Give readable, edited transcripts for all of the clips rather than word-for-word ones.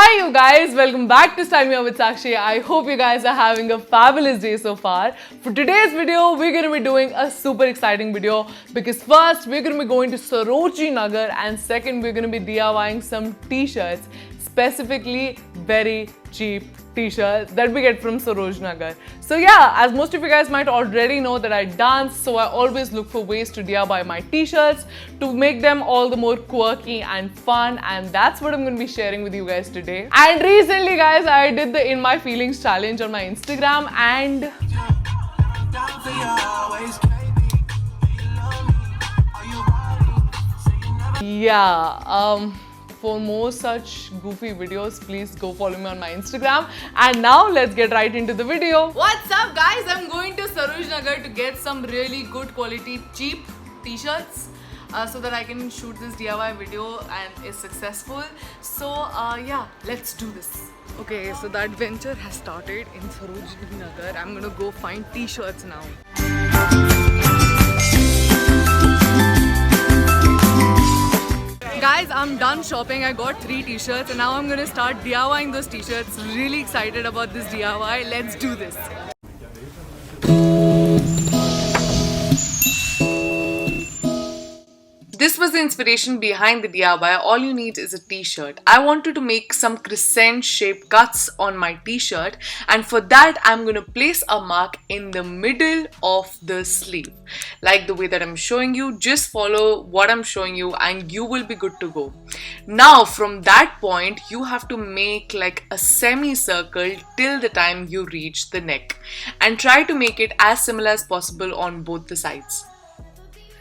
Hi you guys, welcome back to StyleMeUpWithSakshi. I hope you guys are having a fabulous day so far. For today's video, we're going to be doing a super exciting video because first, we're going to be going to Sarojini Nagar and second, we're going to be DIYing some t-shirts, specifically very cheap t-shirts that we get from Sarojini Nagar. So yeah, as most of you guys might already know that I dance, so I always look for ways to DIY my t-shirts to make them all the more quirky and fun, and that's what I'm going to be sharing with you guys today. And recently guys, I did the In My Feelings challenge on my Instagram and yeah, for more such goofy videos, please go follow me on my Instagram. And now let's get right into the video. What's up guys? I'm going to Sarojini Nagar to get some really good quality cheap t-shirts so that I can shoot this DIY video and is successful. So yeah, let's do this. Okay, so the adventure has started in Sarojini Nagar. I'm gonna go find t-shirts now. Guys, I'm done shopping. I got 3 t-shirts and now I'm gonna start DIYing those t-shirts. Really excited about this DIY. Let's do this. This was the inspiration behind the DIY. All you need is a t-shirt. I wanted to make some crescent shaped cuts on my t-shirt, and for that I'm going to place a mark in the middle of the sleeve. Like the way that I'm showing you, just follow what I'm showing you and you will be good to go. Now from that point you have to make like a semicircle till the time you reach the neck, and try to make it as similar as possible on both the sides.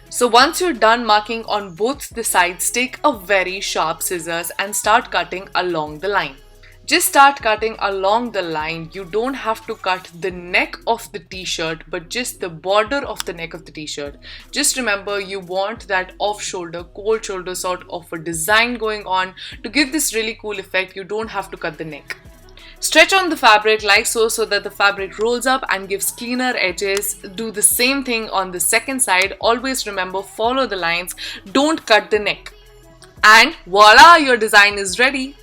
So once you're done marking on both the sides, take a very sharp scissors and start cutting along the line. Just start cutting along the line. You don't have to cut the neck of the t-shirt, but just the border of the neck of the t-shirt. Just remember, you want that off-shoulder, cold shoulder sort of a design going on. To give this really cool effect, you don't have to cut the neck. Stretch on the fabric like so that the fabric rolls up and gives cleaner edges. Do the same thing on the second side. Always remember, follow the lines, don't cut the neck. And voila, your design is ready.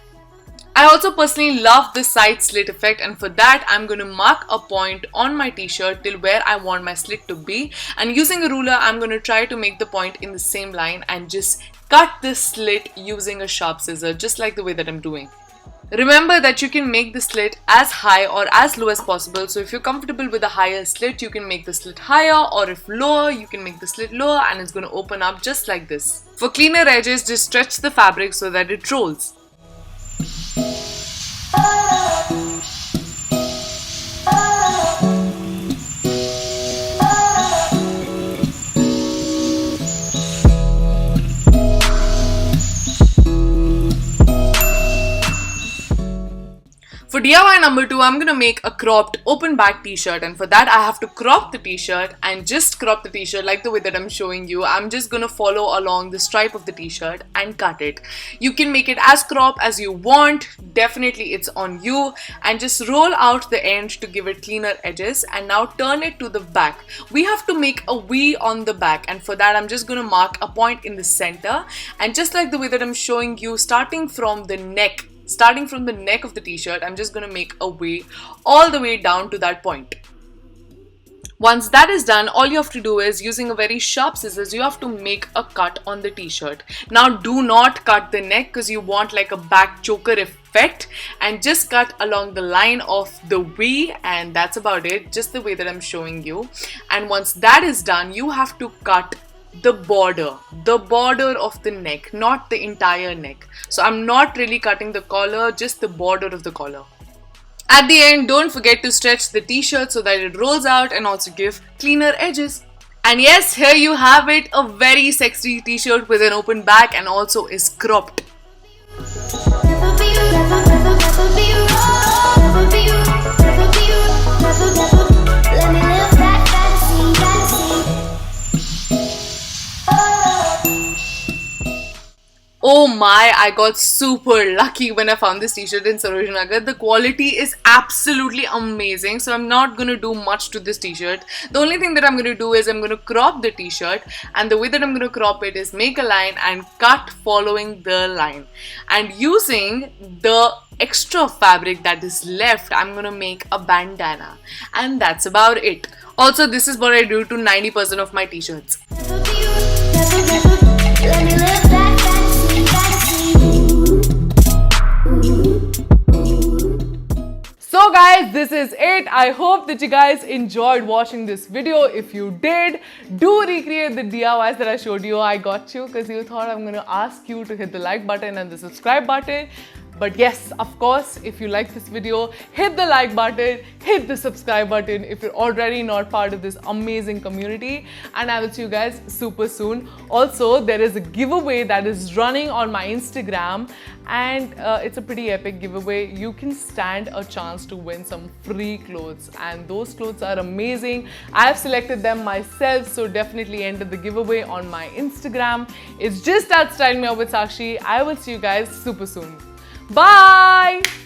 I also personally love this side slit effect, and for that I'm going to mark a point on my t-shirt till where I want my slit to be, and using a ruler I'm going to try to make the point in the same line and just cut this slit using a sharp scissor, just like the way that I'm doing. Remember that you can make the slit as high or as low as possible. So if you're comfortable with a higher slit, you can make the slit higher, or if lower, you can make the slit lower, and it's going to open up just like this. For cleaner edges, just stretch the fabric so that it rolls. For DIY number 2, I'm going to make a cropped open back t-shirt, and for that I have to crop the t-shirt and just crop the t-shirt like the way that I'm showing you. I'm just going to follow along the stripe of the t-shirt and cut it. You can make it as cropped as you want, definitely it's on you, and just roll out the end to give it cleaner edges, and now turn it to the back. We have to make a V on the back, and for that I'm just going to mark a point in the center, and just like the way that I'm showing you, starting from the neck of the t-shirt, I'm just going to make a V all the way down to that point. Once that is done, all you have to do is, using a very sharp scissors, you have to make a cut on the t-shirt. Now do not cut the neck because you want like a back choker effect, and just cut along the line of the V, and that's about it, just the way that I'm showing you. And once that is done, you have to cut the border of the neck, not the entire neck. So I'm not really cutting the collar, just the border of the collar. At the end, don't forget to stretch the t-shirt so that it rolls out and also give cleaner edges. And yes, here you have it, a very sexy t-shirt with an open back and also is cropped. Oh my, I got super lucky when I found this t-shirt in Sarojini Nagar. The quality is absolutely amazing, so I'm not going to do much to this t-shirt. The only thing that I'm going to do is I'm going to crop the t-shirt, and the way that I'm going to crop it is make a line and cut following the line. And using the extra fabric that is left, I'm gonna make a bandana. And that's about it. Also, this is what I do to 90% of my t-shirts. So guys, this is it. I hope that you guys enjoyed watching this video. If you did, do recreate the DIYs that I showed you. I got you because you thought I'm going to ask you to hit the like button and the subscribe button. But yes, of course, if you like this video, hit the like button, hit the subscribe button if you're already not part of this amazing community. And I will see you guys super soon. Also, there is a giveaway that is running on my Instagram, and it's a pretty epic giveaway. You can stand a chance to win some free clothes, and those clothes are amazing. I have selected them myself, so definitely enter the giveaway on my Instagram. It's just at StyleMeUpWithSakshi. I will see you guys super soon. Bye!